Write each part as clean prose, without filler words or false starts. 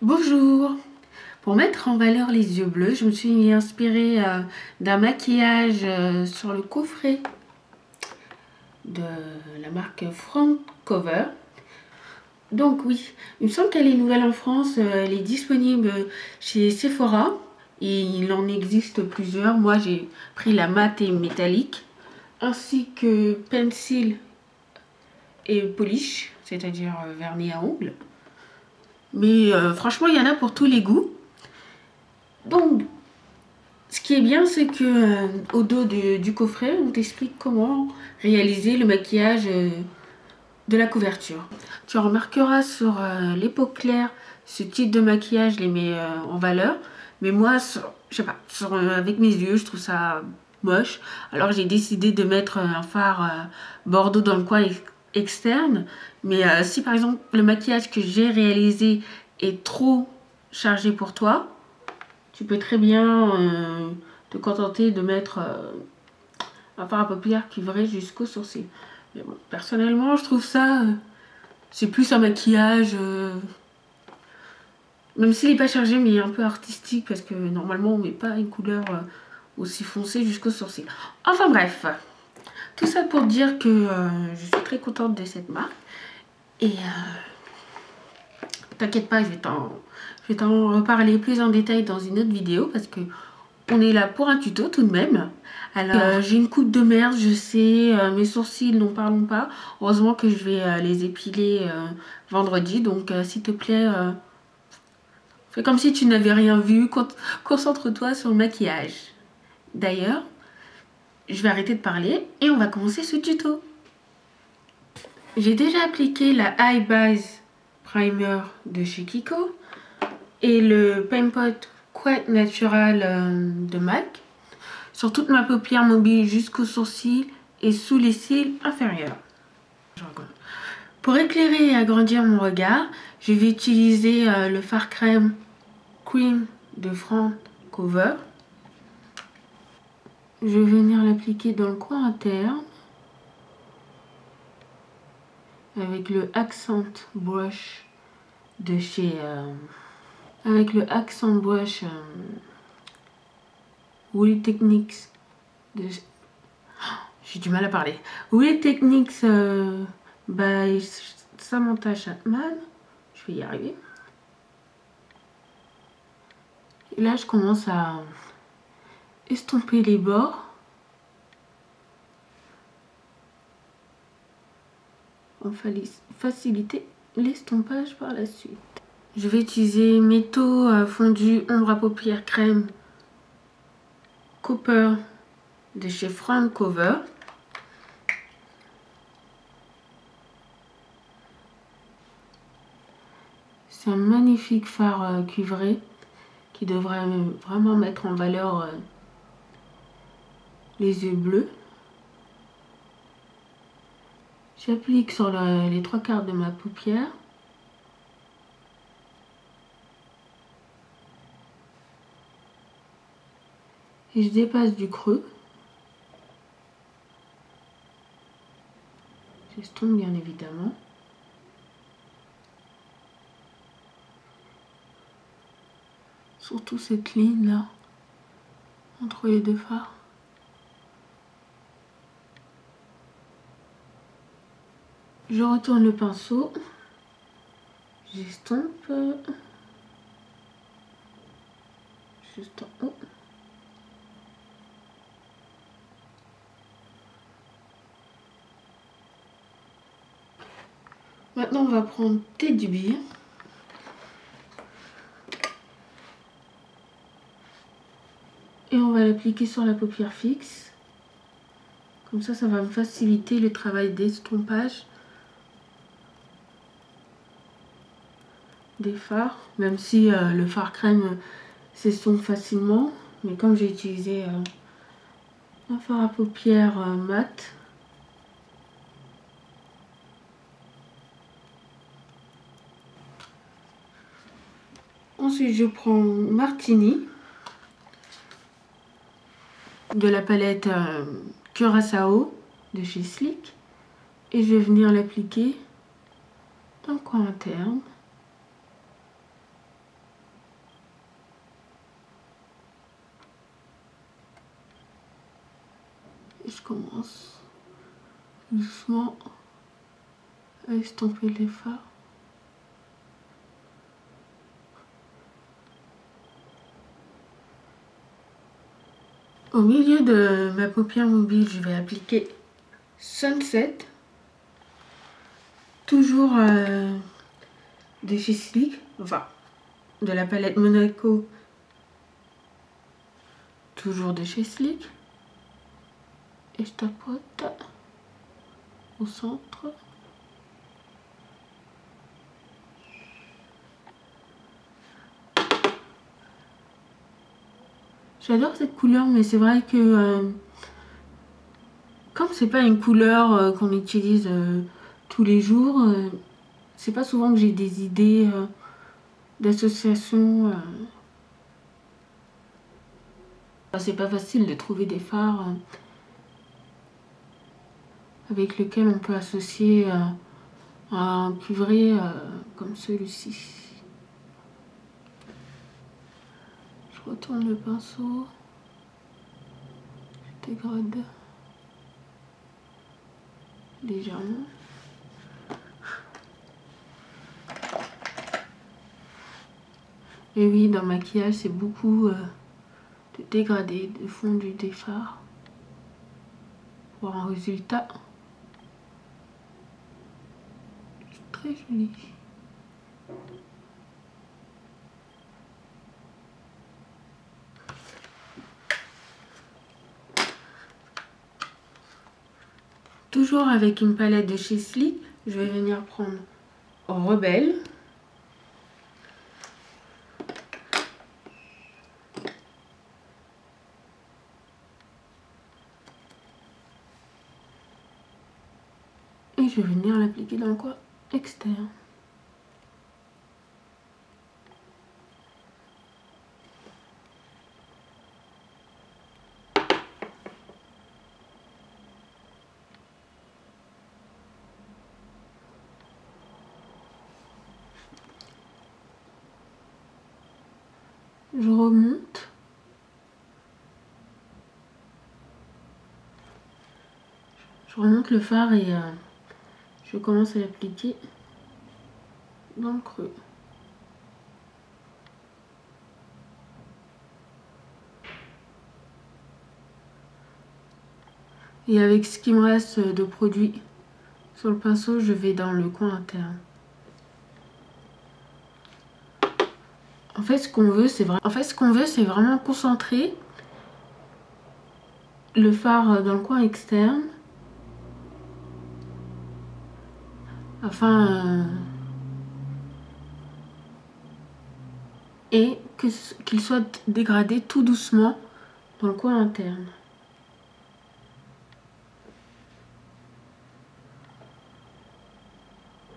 Bonjour! Pour mettre en valeur les yeux bleus, je me suis inspirée d'un maquillage sur le coffret de la marque Front Cover. Donc oui, il me semble qu'elle est nouvelle en France, elle est disponible chez Sephora et il en existe plusieurs. Moi j'ai pris la mat et métallique ainsi que pencil et polish, c'est-à-dire vernis à ongles. Mais franchement il y en a pour tous les goûts. Donc, ce qui est bien, c'est que au dos du coffret, on t'explique comment réaliser le maquillage de la couverture. Tu remarqueras sur les peaux claires, ce type de maquillage les met en valeur. Mais moi, je sais pas, avec mes yeux, je trouve ça moche. Alors j'ai décidé de mettre un fard bordeaux dans le coin externe. Mais si par exemple le maquillage que j'ai réalisé est trop chargé pour toi, tu peux très bien te contenter de mettre un fard à paupières qui va jusqu'aux sourcils. Mais bon, personnellement, je trouve ça, c'est plus un maquillage, même s'il n'est pas chargé, mais un peu artistique, parce que normalement, on ne met pas une couleur aussi foncée jusqu'aux sourcils. Enfin bref, tout ça pour dire que je suis très contente de cette marque. Et t'inquiète pas, je vais t'en reparler plus en détail dans une autre vidéo, parce que on est là pour un tuto tout de même. Alors, j'ai une coupe de merde, je sais, mes sourcils, n'en parlons pas. Heureusement que je vais les épiler vendredi, donc s'il te plaît, fais comme si tu n'avais rien vu, concentre-toi sur le maquillage. D'ailleurs, je vais arrêter de parler et on va commencer ce tuto. J'ai déjà appliqué la Eye Base Primer de chez Kiko et le Paint Pot Quite Natural de MAC sur toute ma paupière mobile jusqu'aux sourcils et sous les cils inférieurs. Pour éclairer et agrandir mon regard, je vais utiliser le fard crème Cream de Front Cover. Je vais venir l'appliquer dans le coin interne avec le Accent Brush de chez Woolly Techniques de... J'ai du mal à parler. Woolly Techniques by Samantha Chapman. Je vais y arriver. Et là, je commence à estomper les bords. On va faciliter l'estompage par la suite. Je vais utiliser métaux fondus ombre à paupières crème Copper de chez Front Cover. C'est un magnifique fard cuivré qui devrait vraiment mettre en valeur les yeux bleus. J'applique sur les 3/4 de ma paupière. Et je dépasse du creux. J'estompe bien évidemment. Surtout cette ligne là, entre les deux fards. Je retourne le pinceau. J'estompe. Juste en haut. Maintenant, on va prendre Teddy Bear. Et on va l'appliquer sur la paupière fixe. Comme ça va me faciliter le travail d'estompage des fards. Même si le fard crème s'estompe facilement. Mais comme j'ai utilisé un fard à paupières mat, ensuite je prends Martini de la palette Curaçao de chez Sleek et je vais venir l'appliquer dans le coin interne. commence doucement à estomper les fards. Au milieu de ma paupière mobile, je vais appliquer Sunset, toujours de chez Sleek, enfin de la palette Monaco, toujours de chez Sleek, et je tapote au centre. J'adore cette couleur, mais c'est vrai que comme c'est pas une couleur qu'on utilise tous les jours, c'est pas souvent que j'ai des idées d'association. C'est pas facile de trouver des fards avec lesquels on peut associer un cuivré comme celui-ci. Je retourne le pinceau, je dégrade légèrement. Et oui, dans le maquillage, c'est beaucoup de dégradé, de fondu des fards pour un résultat très joli. Toujours avec une palette de chez Sleek, je vais venir prendre Rebelle. Et je vais venir l'appliquer dans le coin externe. Je remonte. Je remonte le fard et je commence à l'appliquer dans le creux. Et avec ce qui me reste de produit sur le pinceau, je vais dans le coin interne. En fait, ce qu'on veut, c'est vraiment concentrer le fard dans le coin externe afin et qu'il soit dégradé tout doucement dans le coin interne.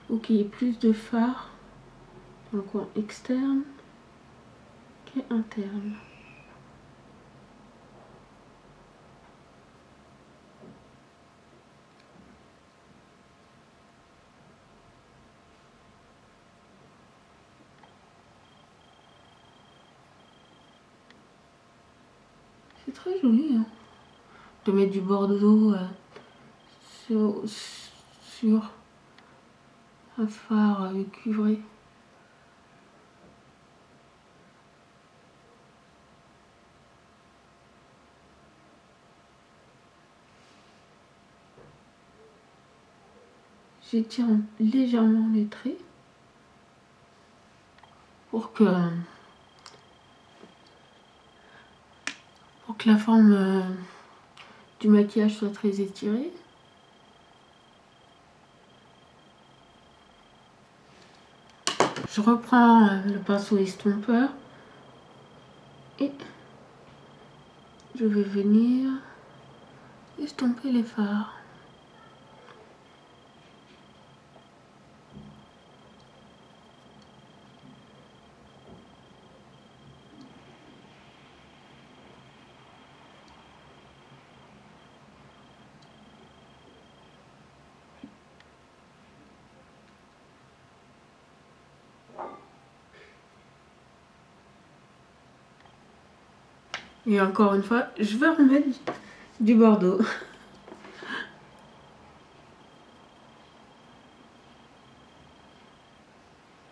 Faut qu'il y ait plus de fard dans le coin externe qu'interne. C'est très joli hein, de mettre du bordeaux sur un fard cuivré. J'étire légèrement les traits pour que la forme du maquillage soit très étirée. Je reprends le pinceau estompeur et je vais venir estomper les fards. Et encore une fois, je vais remettre du bordeaux.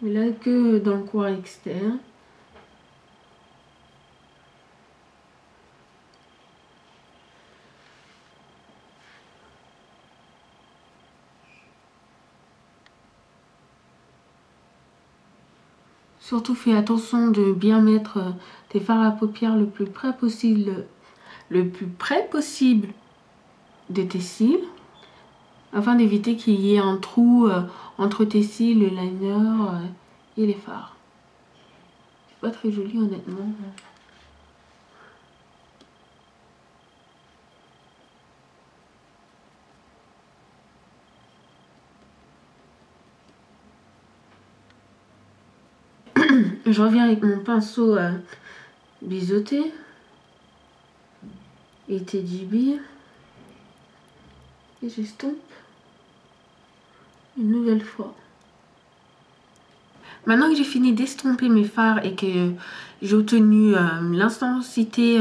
Mais là que dans le coin externe. Surtout fais attention de bien mettre tes fards à paupières le plus près possible de tes cils, afin d'éviter qu'il y ait un trou entre tes cils, le liner et les fards. C'est pas très joli honnêtement. Je reviens avec mon pinceau biseauté et Teddy Bear et j'estompe une nouvelle fois. Maintenant que j'ai fini d'estomper mes fards et que j'ai obtenu l'intensité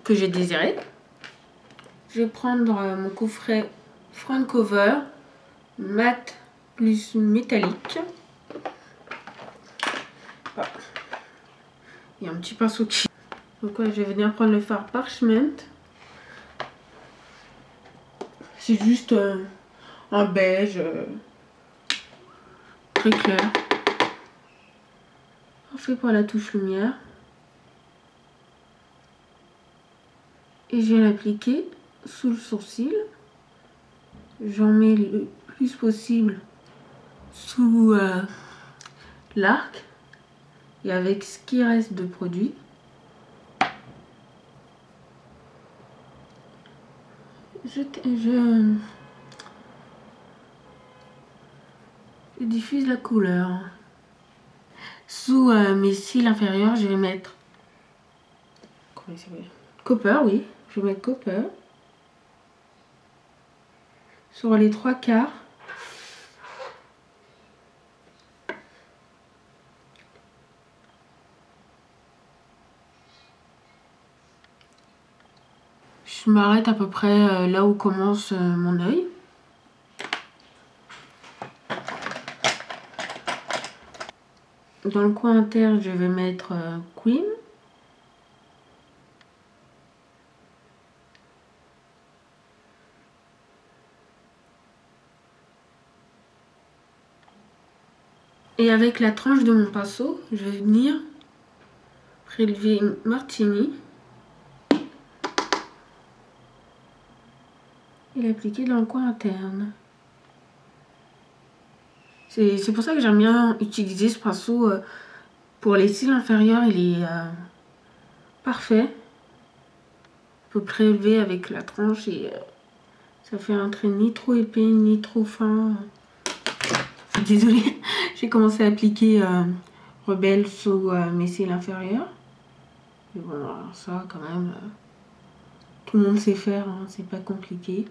que j'ai désirée, je vais prendre mon coffret front cover mat plus métallique. Ah. Il y a un petit pinceau qui... Donc ouais, je vais venir prendre le fard Parchment. C'est juste un beige très clair. Parfait pour la touche lumière. Et je vais l'appliquer sous le sourcil. J'en mets le plus possible sous l'arc et avec ce qui reste de produit. Je diffuse la couleur. Sous mes cils inférieurs, je vais mettre Copper, oui, je vais mettre Copper sur les 3/4. Je m'arrête à peu près là où commence mon œil. Dans le coin interne, je vais mettre Queen. Et avec la tranche de mon pinceau, je vais venir prélever une Martini et l'appliquer dans le coin interne. C'est pour ça que j'aime bien utiliser ce pinceau pour les cils inférieurs. Il est parfait. On peut prélever avec la tranche et ça fait un trait ni trop épais ni trop fin. Désolée, j'ai commencé à appliquer Rebelle sous mes cils inférieurs. Mais bon, alors ça quand même, tout le monde sait faire, hein, c'est pas compliqué.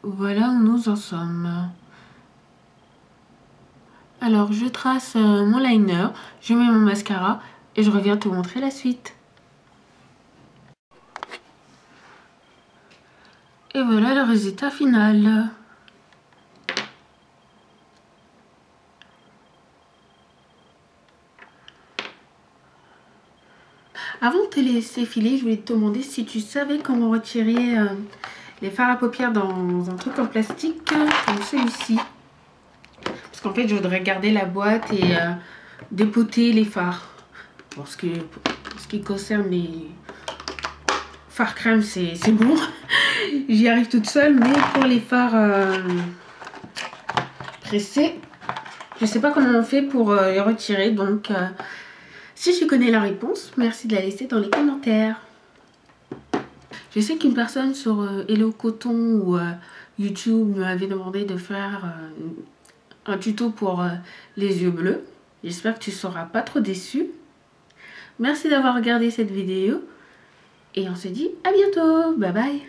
Voilà où nous en sommes. Alors je trace mon liner, je mets mon mascara et je reviens te montrer la suite. Et voilà le résultat final. Avant de te laisser filer, je voulais te demander si tu savais comment retirer les fards à paupières dans un truc en plastique comme celui-ci. Parce qu'en fait, je voudrais garder la boîte et dépoter les fards. Pour ce qui concerne les fards crème, c'est bon. J'y arrive toute seule, mais pour les fards pressés, je sais pas comment on fait pour les retirer. Donc, si tu connais la réponse, merci de la laisser dans les commentaires. Je sais qu'une personne sur Hello Coton ou YouTube m'avait demandé de faire un tuto pour les yeux bleus. J'espère que tu ne seras pas trop déçu. Merci d'avoir regardé cette vidéo et on se dit à bientôt. Bye bye.